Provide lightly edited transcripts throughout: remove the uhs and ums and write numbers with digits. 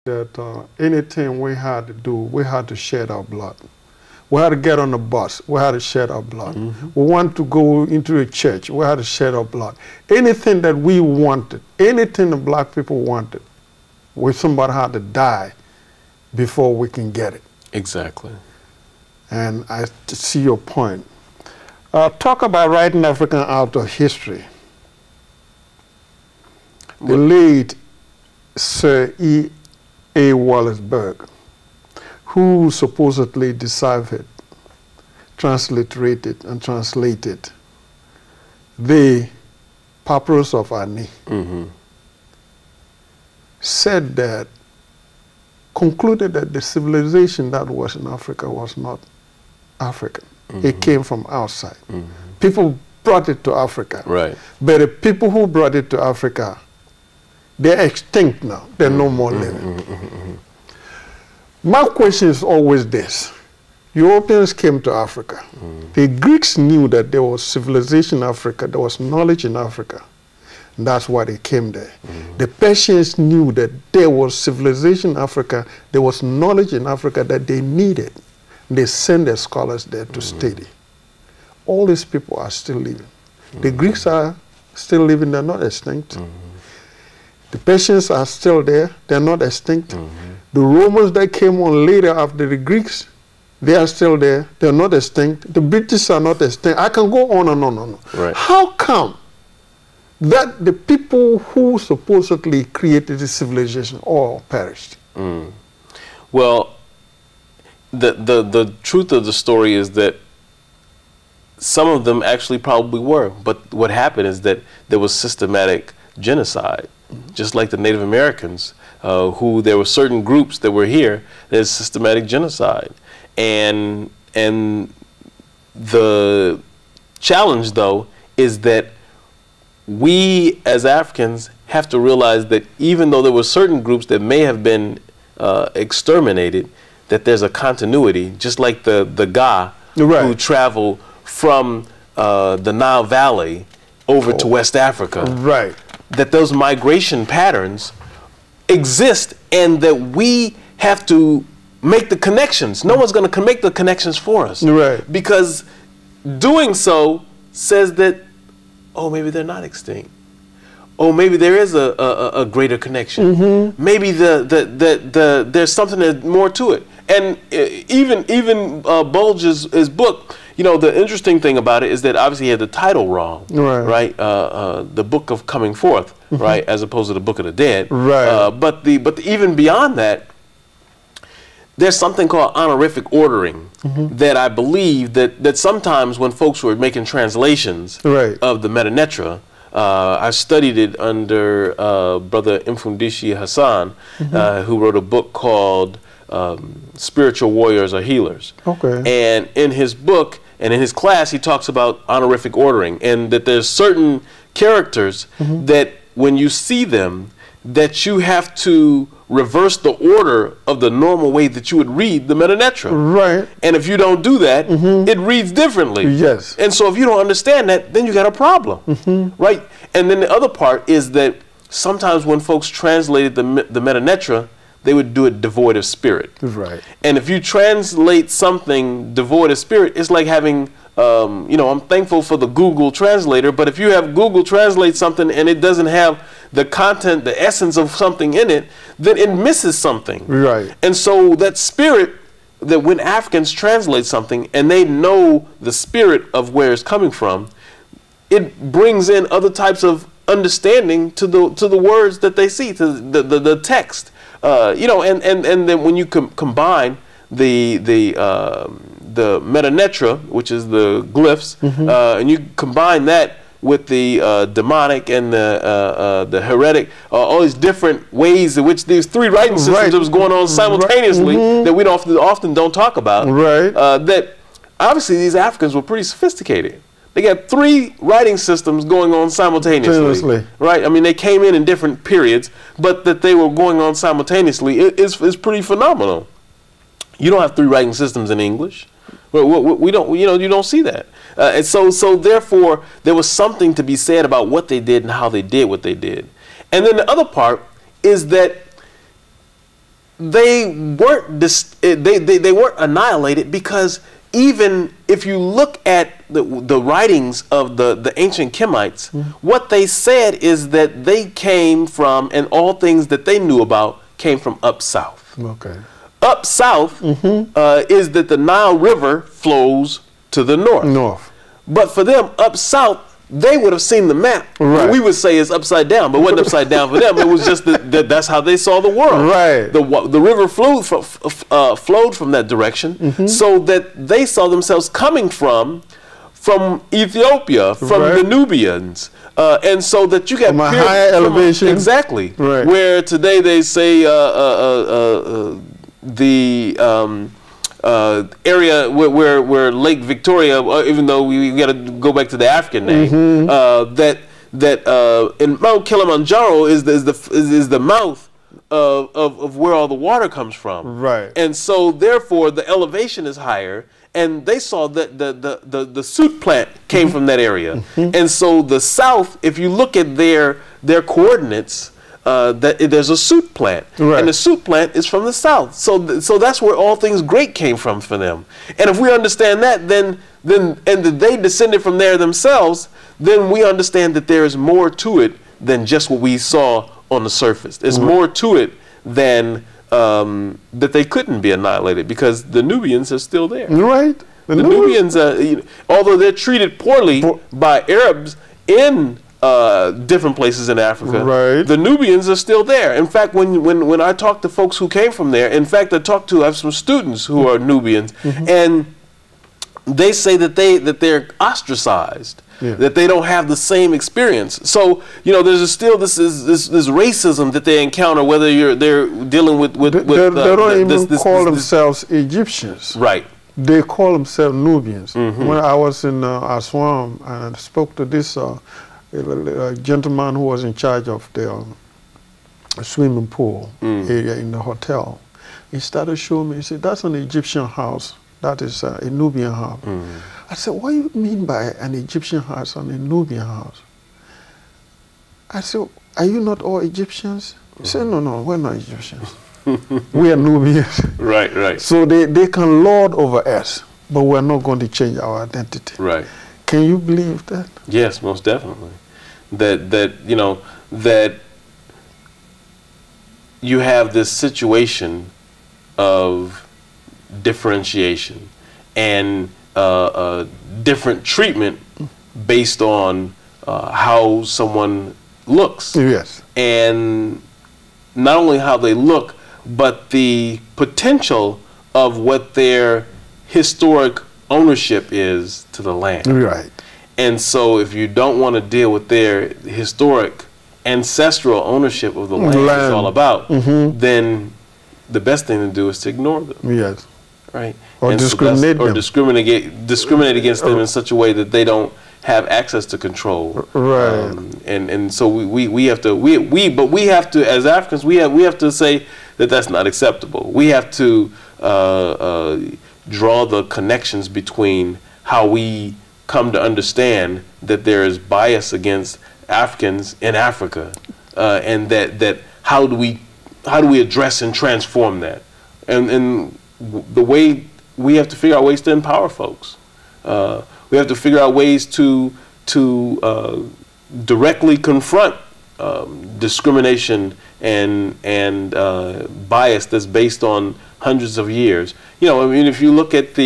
that anything we had to do, we had to shed our blood. We had to get on the bus, we had to shed our blood. We want to go into a church, we had to shed our blood. Anything that we wanted, anything the black people wanted, somebody had to die before we can get it. Exactly. And I see your point. Talk about writing African out of history. The late Sir E.A. Wallace-Berg, who supposedly deciphered, transliterated, and translated the Papyrus of Ani, said that, concluded that the civilization that was in Africa was not African. It came from outside. People brought it to Africa. Right. But the people who brought it to Africa, they're extinct now. They're no more living. My question is always this. Europeans came to Africa. The Greeks knew that there was civilization in Africa, there was knowledge in Africa. And that's why they came there. The Persians knew that there was civilization in Africa, there was knowledge in Africa that they needed. They sent their scholars there to study. All these people are still living. The Greeks are still living, they're not extinct. The Persians are still there, they're not extinct. The Romans that came on later after the Greeks, they are still there, they're not extinct. The British are not extinct. I can go on and on and on. Right. How come that the people who supposedly created the civilization all perished? Well, the truth of the story is that some of them actually probably were, but what happened is that there was systematic genocide, just like the Native Americans, who there were certain groups that were here. There's systematic genocide, and the challenge though is that we as Africans have to realize that even though there were certain groups that may have been exterminated, that there's a continuity, just like the Ga who traveled from the Nile Valley over to West Africa. Right. That those migration patterns exist and that we have to make the connections. No one's going to make the connections for us. Right. Because doing so says that, oh, maybe they're not extinct. Oh, maybe there is a greater connection. Maybe there's something that more to it. And even Bulge's book, you know, the interesting thing about it is that obviously he had the title wrong, right? The Book of Coming Forth, right, as opposed to the Book of the Dead. Right. But even beyond that, there's something called honorific ordering that I believe that sometimes when folks were making translations of the Metanetra, I studied it under Brother Mfundishi Hassan, who wrote a book called Spiritual Warriors or Healers. And in his book and in his class, he talks about honorific ordering, and that there's certain characters that when you see them, that you have to reverse the order of the normal way that you would read the Metanetra. Right. And if you don't do that, it reads differently. Yes. And so if you don't understand that, then you got a problem. Right. And then the other part is that sometimes when folks translated the Metanetra, they would do it devoid of spirit. Right. And if you translate something devoid of spirit, it's like having, you know, I'm thankful for the Google translator, but if you have Google translate something and it doesn't have the content, the essence of something in it, then it misses something. Right. And so that spirit, that when Africans translate something and they know the spirit of where it's coming from, it brings in other types of understanding to the words that they see, to the text. You know, and then when you combine the Metanetra, which is the glyphs, and you combine that with the demonic and the heretic, all these different ways in which these three writing systems that was going on simultaneously that we often don't talk about. Right. That obviously these Africans were pretty sophisticated. They got three writing systems going on simultaneously. Right? I mean, they came in different periods, but that they were going on simultaneously is pretty phenomenal. You don't have three writing systems in English. We don't, you know, you don't see that. And so therefore, there was something to be said about what they did and how they did what they did. And then the other part is that they weren't they weren't annihilated, because even if you look at the writings of the ancient Kemites, what they said is that they came from, and all things that they knew about came from up south. Okay. Up south is that the Nile River flows to the north. But for them, up south, they would have seen the map. Right. We would say it's upside down, but it wasn't upside down for them. It was just that's how they saw the world. Right. The river flowed from that direction, so that they saw themselves coming from Ethiopia, from the Nubians, and so that you get from a higher elevation. Exactly. Right. Where today they say the area where Lake Victoria, even though we got to go back to the African name, that in Mount Kilimanjaro is the mouth of where all the water comes from. Right. And so therefore the elevation is higher, and they saw that the soot plant came from that area. And so the south, if you look at their coordinates, that there's a soot plant, and the soot plant is from the south. So that's where all things great came from for them. And if we understand that, then that they descended from there themselves, then we understand that there is more to it than just what we saw on the surface. There's more to it than that they couldn't be annihilated, because the Nubians are still there. Right. The Nubians, although they're treated poorly by Arabs in different places in Africa, the Nubians are still there. In fact, when I talk to folks who came from there, in fact, I have some students who are Nubians, and they say that they're ostracized, that they don't have the same experience. So there's still this racism that they encounter, whether they're dealing with they don't even call themselves Egyptians. Right. They call themselves Nubians. When I was in Aswan, and I spoke to this a gentleman who was in charge of the swimming pool area in the hotel. He started showing me, he said, that's an Egyptian house. That is a Nubian house. I said, what do you mean by an Egyptian house and a Nubian house? I said, are you not all Egyptians? He said, no, we're not Egyptians. We are Nubians. Right. So they can lord over us, but we're not going to change our identity. Right. Can you believe that? Yes, most definitely. That you have this situation of differentiation and different treatment based on how someone looks. Yes. And not only how they look, but the potential of what their historic ownership is to the land. Right. And so if you don't want to deal with their historic ancestral ownership of the land it's all about, then the best thing to do is to ignore them. Yes. Right. Or discriminate them. Or discriminate against them in such a way that they don't have access to control. Right. And so we have to as Africans we have to say that that's not acceptable. We have to draw the connections between how we come to understand that there is bias against Africans in Africa, and that how do we address and transform that, and the way we have to figure out ways to empower folks. We have to figure out ways to directly confront discrimination and bias that's based on hundreds of years. I mean, if you look at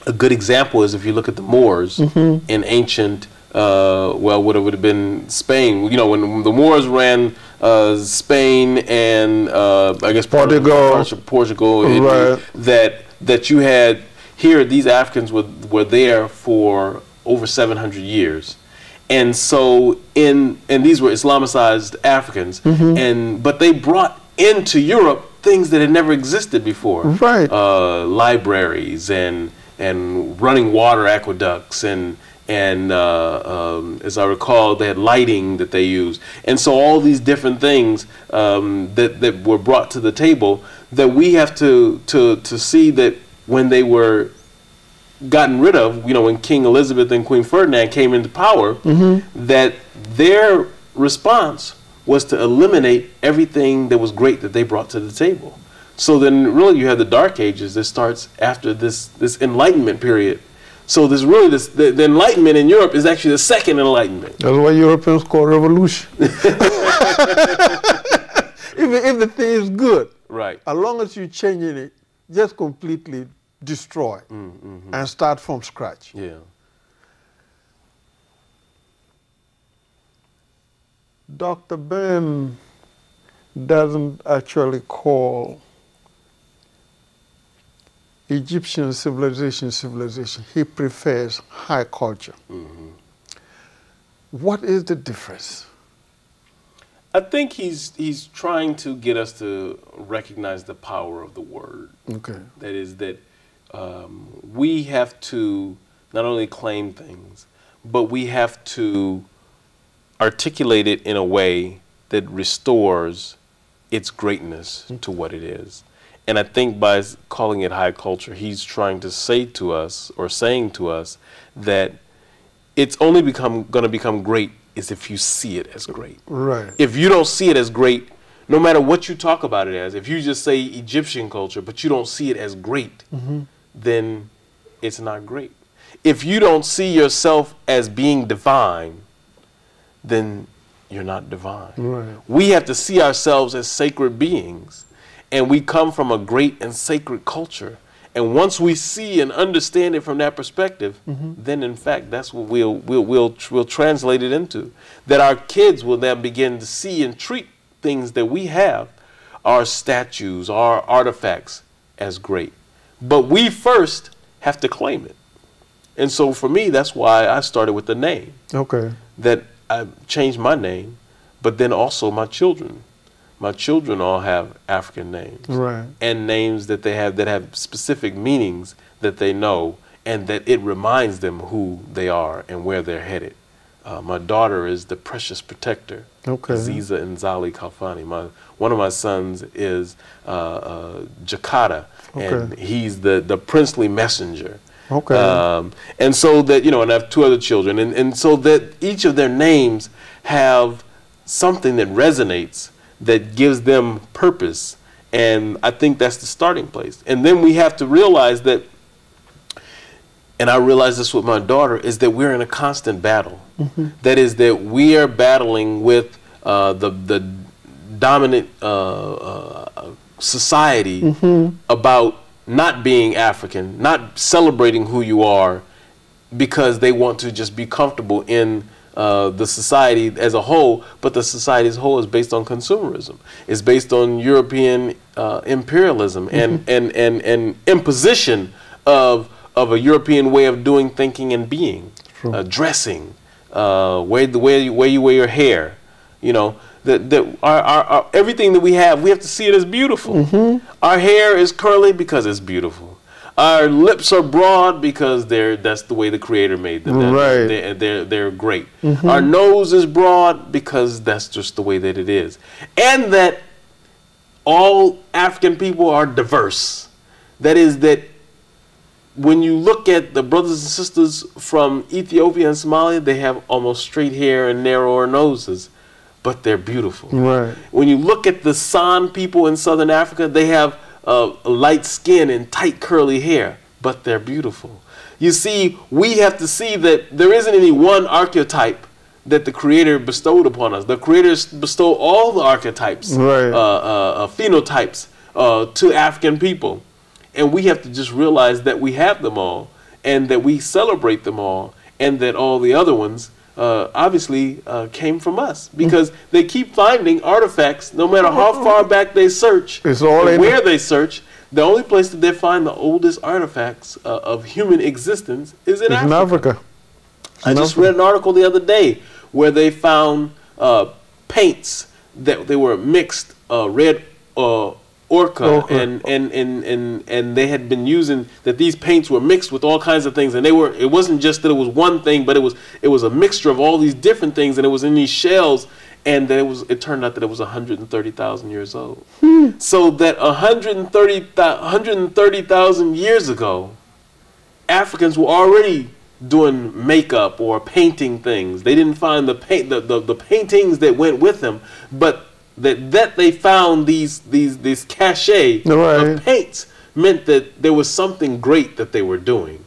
a good example is if you look at the Moors in ancient, what would have been Spain. When the Moors ran Spain and I guess Portugal, right. that you had here, these Africans were there for over 700 years. And so and these were Islamicized Africans, but they brought into Europe things that had never existed before. Right. Libraries and running water aqueducts and as I recall, they had lighting that they used. And so all these different things that were brought to the table that we have to see that when they were gotten rid of, when King Elizabeth and Queen Ferdinand came into power, that their response was to eliminate everything that was great that they brought to the table. So then really you have the Dark Ages that starts after this Enlightenment period. So there's really the Enlightenment in Europe is actually the second Enlightenment. That's what Europeans call revolution. If the thing is good, right, as long as you're changing it, just completely destroy and start from scratch. Yeah. Dr. Ben doesn't actually call Egyptian civilization. He prefers high culture. What is the difference? I think he's trying to get us to recognize the power of the word. Okay. That is that we have to not only claim things, but we have to articulate it in a way that restores its greatness to what it is. And I think by calling it high culture, he's trying to say to us, or saying to us, that it's only going to become great is if you see it as great. Right. If you don't see it as great, no matter what you talk about it as, if you just say Egyptian culture, but you don't see it as great, then it's not great. If you don't see yourself as being divine, then you're not divine. Right. We have to see ourselves as sacred beings, and we come from a great and sacred culture. And once we see and understand it from that perspective, then in fact that's what we'll translate it into. That our kids will then begin to see and treat things that we have, our statues, our artifacts, as great. But we first have to claim it. And so for me, that's why I started with the name. Okay. That I changed my name, but then also my children. My children all have African names. Right. And names that they have that have specific meanings that they know, and that it reminds them who they are and where they're headed. My daughter is the Precious Protector. Okay. Aziza Nzali Khalfani. One of my sons is Jakarta, and he's the princely messenger. Okay. And so that, and I have two other children, and so that each of their names have something that resonates, that gives them purpose. And I think that's the starting place. And then we have to realize that, and I realize this with my daughter, is that we're in a constant battle. That is that we are battling with the dominant society about not being African, not celebrating who you are, because they want to just be comfortable in the society as a whole. But the society as a whole is based on consumerism. It's based on European imperialism and imposition of a European way of doing, thinking, and being, dressing, the way you wear your hair, everything that we have to see it as beautiful. Our hair is curly because it's beautiful. Our lips are broad because that's the way the Creator made them. Right. They're great. Our nose is broad because that's just the way that it is. And that all African people are diverse. That is that when you look at the brothers and sisters from Ethiopia and Somalia, they have almost straight hair and narrower noses, but they're beautiful. Right. When you look at the San people in Southern Africa, they have light skin and tight curly hair, but they're beautiful. You see, we have to see that there isn't any one archetype that the Creator bestowed upon us. The Creator bestowed all the archetypes, phenotypes to African people. And we have to just realize that we have them all, and that we celebrate them all, and that all the other ones obviously came from us, because they keep finding artifacts no matter how far back they search, where they search. The only place that they find the oldest artifacts of human existence is in Africa. I just read an article the other day where they found paints that they were mixed red orca. And they had been using that these paints were mixed with all kinds of things, and it wasn't just that it was one thing, but it was a mixture of all these different things, and it was in these shells, and that it turned out that it was 130,000 years old. So that 130,000 years ago, Africans were already doing makeup or painting things. They didn't find the paintings that went with them, but that they found these cachet of paints meant that there was something great that they were doing.